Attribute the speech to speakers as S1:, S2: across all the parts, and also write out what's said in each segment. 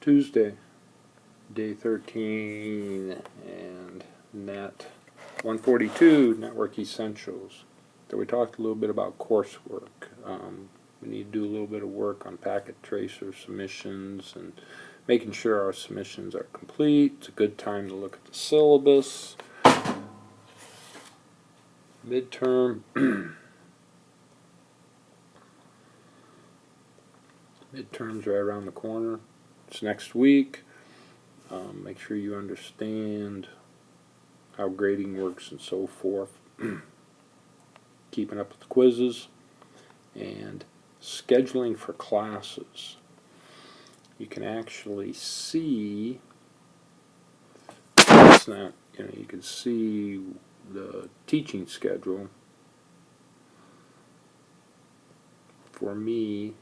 S1: Tuesday, day 13, and NET-142, Network Essentials. So we talked a little bit about coursework. We need to do a little bit of work on packet tracer submissions and making sure our submissions are complete. It's a good time to look at the syllabus. Midterm. Midterms right around the corner. It's next week. Make sure you understand how grading works and so forth. Keeping up with the quizzes and scheduling for classes. You can actually see, it's not, you can see the teaching schedule for me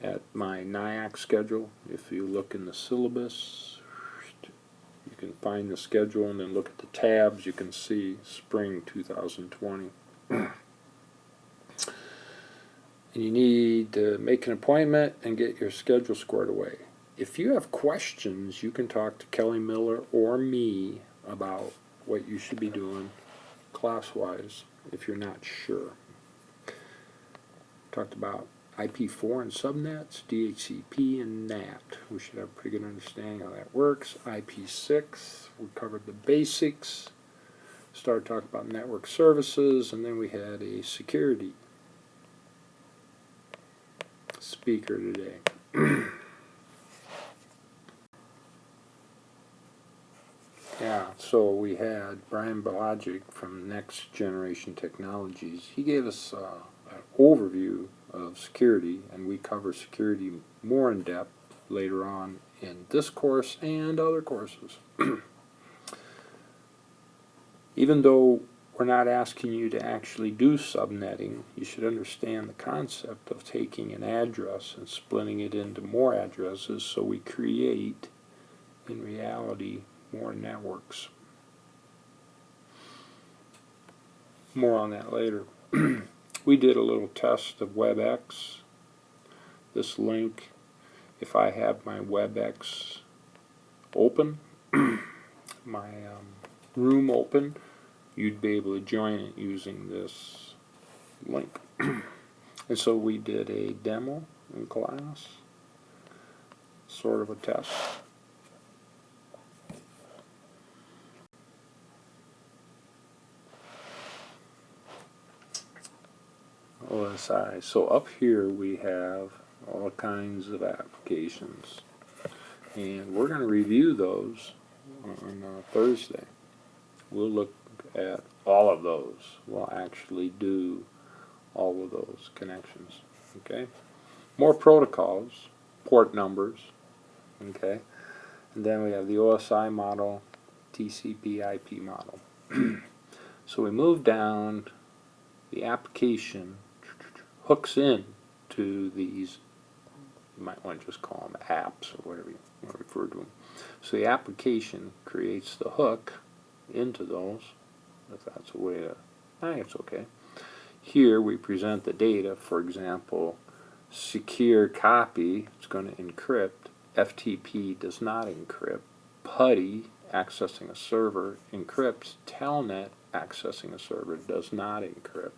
S1: at my NIAC schedule. If you look in the syllabus, you can find the schedule and then look at the tabs. You can see spring 2020. And you need to make an appointment and get your schedule squared away. If you have questions, you can talk to Kelly Miller or me about what you should be doing class-wise if you're not sure. Talked about IP4 and subnets, DHCP and NAT. We should have a pretty good understanding how that works. IP6, we covered the basics. Started talking about network services, and then we had a security speaker today. Yeah, so we had Brian Balajic from Next Generation Technologies. He gave us an overview of security, and we cover security more in depth later on in this course and other courses. Even though we're not asking you to actually do subnetting, you should understand the concept of taking an address and splitting it into more addresses so we create, in reality, more networks. More on that later. We did a little test of WebEx. This link, if I have my WebEx open, my room open, you'd be able to join it using this link. And so we did a demo in class, sort of a test. OSI. So up here we have all kinds of applications, and we're going to review those on Thursday. We'll look at all of those. We'll actually do all of those connections. Okay. More protocols, port numbers. Okay. And then we have the OSI model, TCP IP model. So we move down. The application hooks in to these, you might want to just call them apps or whatever you want to refer to them. So the application creates the hook into those, if that's a way to, I think it's okay. Here we present the data, for example, secure copy, it's going to encrypt, FTP does not encrypt, PuTTY, accessing a server, encrypts, Telnet, accessing a server, does not encrypt.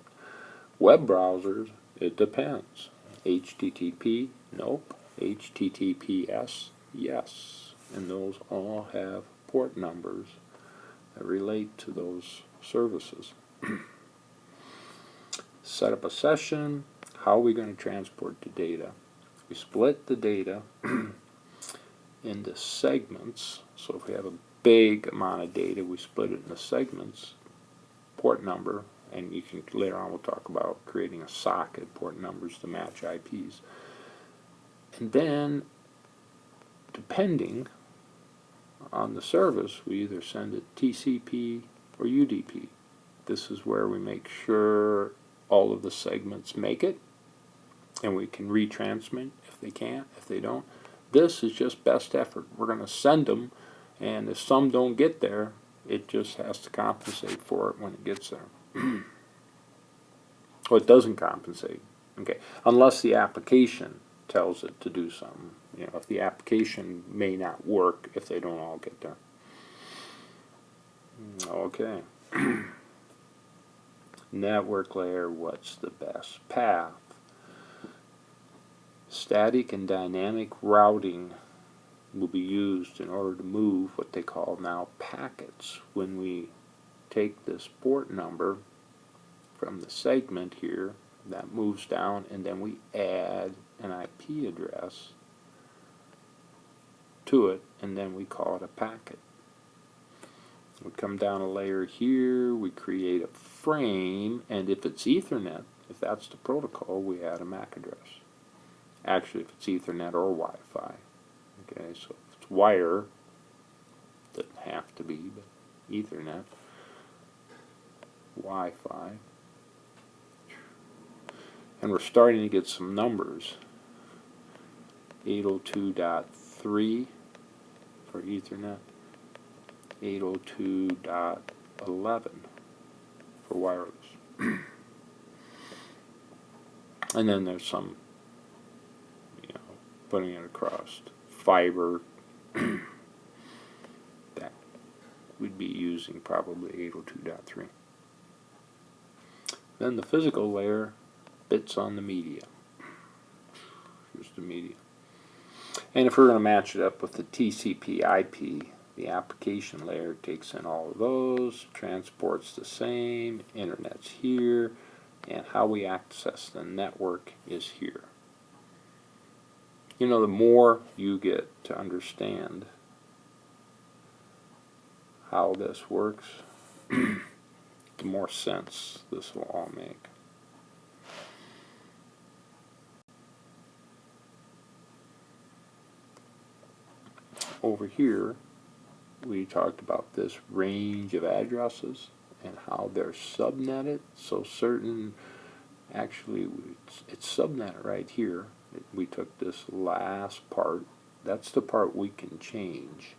S1: Web browsers, it depends. HTTP, nope. HTTPS, yes. And those all have port numbers that relate to those services. Set up a session. How are we going to transport the data? We split the data into segments. So if we have a big amount of data, we split it into segments, port number, and you can, later on we'll talk about creating a socket, port numbers to match IPs. And then, depending on the service, we either send it TCP or UDP. This is where we make sure all of the segments make it, and we can retransmit if they can't, if they don't. This is just best effort. We're going to send them, and if some don't get there, it just has to compensate for it when it gets there. Well, it doesn't compensate, okay, unless the application tells it to do something. if the application may not work if they don't all get there. Okay. Network layer, what's the best path? Static and dynamic routing will be used in order to move what they call now packets. When we take this port number from the segment here, that moves down, and then we add an IP address to it, and then we call it a packet. We come down a layer here, we create a frame, and if it's Ethernet, if that's the protocol, we add a MAC address. Actually, if it's Ethernet or Wi-Fi. Okay, so if it's wire, doesn't have to be, but Ethernet, Wi-Fi. And we're starting to get some numbers. 802.3 for Ethernet. 802.11 for wireless. And then there's some, putting it across fiber that we'd be using probably 802.3. Then the physical layer, bits on the media. Here's the media. And if we're going to match it up with the TCP IP, the application layer takes in all of those, transports the same, internet's here, and how we access the network is here. The more you get to understand how this works, the more sense this will all make. Over here, we talked about this range of addresses and how they're subnetted. So actually it's subnetted right here. We took this last part. That's the part we can change.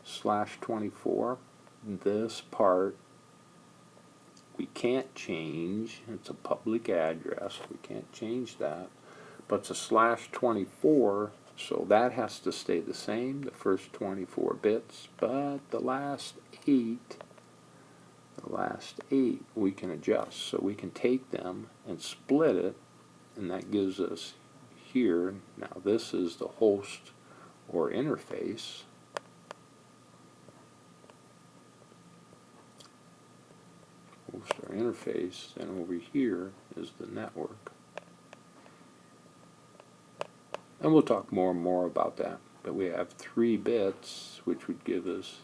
S1: /24, this part we can't change. It's a public address. We can't change that. But it's a /24, so that has to stay the same, the first 24 bits, but the last eight we can adjust. So we can take them and split it, and that gives us here, now this is the host or interface. Host or interface, and over here is the network. And we'll talk more and more about that. But we have 3 bits, which would give us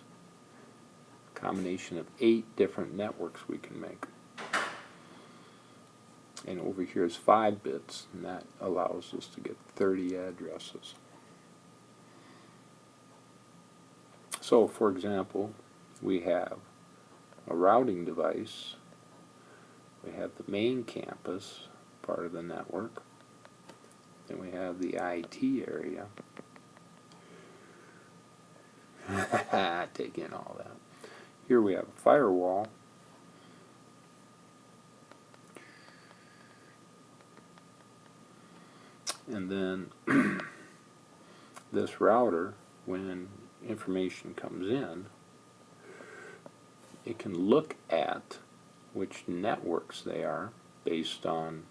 S1: a combination of 8 different networks we can make. And over here is 5 bits, and that allows us to get 30 addresses. So, for example, we have a routing device. We have the main campus, part of the network. Then we have the IT area. Take in all that. Here we have a firewall. And then this router, when information comes in, it can look at which networks they are based on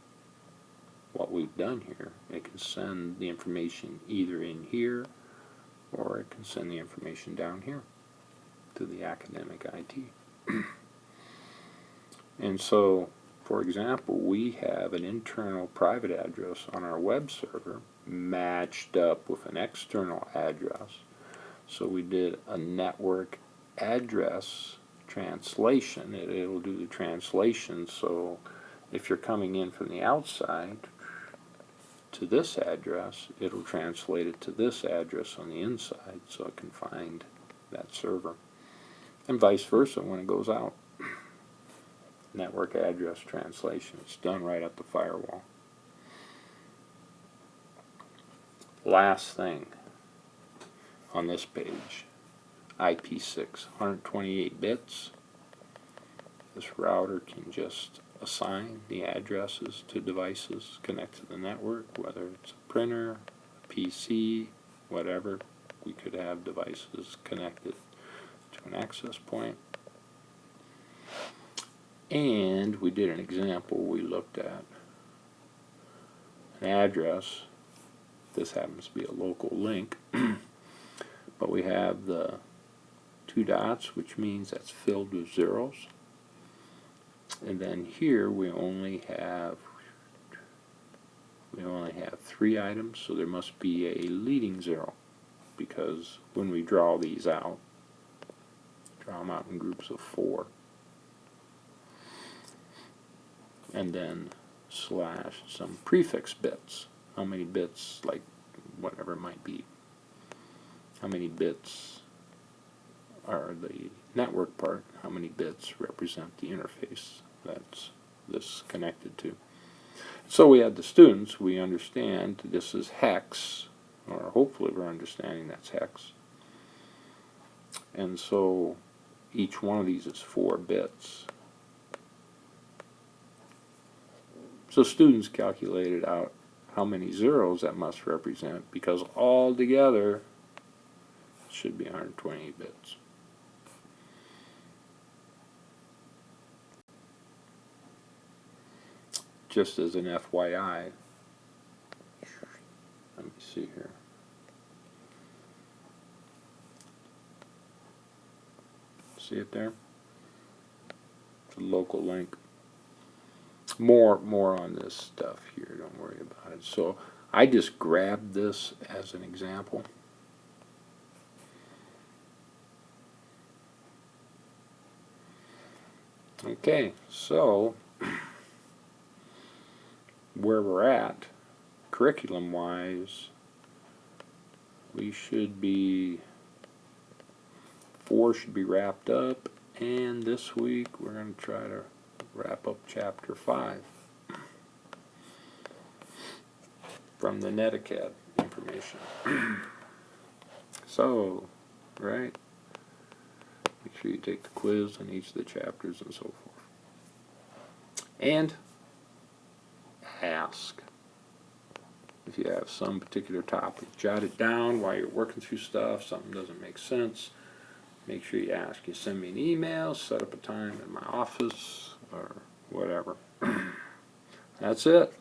S1: what we've done here. It can send the information either in here, or it can send the information down here to the academic IT. And so, for example, we have an internal private address on our web server matched up with an external address. So we did a network address translation. It'll do the translation, so if you're coming in from the outside to this address, it'll translate it to this address on the inside so it can find that server. And vice versa when it goes out. Network address translation. It's done right at the firewall. Last thing on this page, IP6, 128 bits. This router can just assign the addresses to devices connected to the network, whether it's a printer, a PC, whatever. We could have devices connected to an access point. And we did an example. We looked at an address. This happens to be a local link. But we have the 2 dots, which means that's filled with zeros. And then here we only have 3 items, so there must be a leading 0, because when we draw these out, draw them out in groups of 4, and then slash some prefix bits. How many bits, like whatever it might be, how many bits are the network part, how many bits represent the interface that's this connected to. So we had the students, we understand this is hex, or hopefully we're understanding that's hex. And so each one of these is 4 bits. So students calculated out how many zeros that must represent, because all together it should be 128 bits. Just as an FYI, let me see here. See it there? It's a local link. More on this stuff here, don't worry about it. So I just grabbed this as an example. Okay, so where we're at, curriculum-wise, we should be, 4 should be wrapped up, and this week we're going to try to wrap up chapter 5 from the NET-142 information. So, right, make sure you take the quiz on each of the chapters and so forth. And ask. If you have some particular topic, jot it down while you're working through stuff, something doesn't make sense, make sure you ask. You send me an email, set up a time in my office, or whatever. That's it.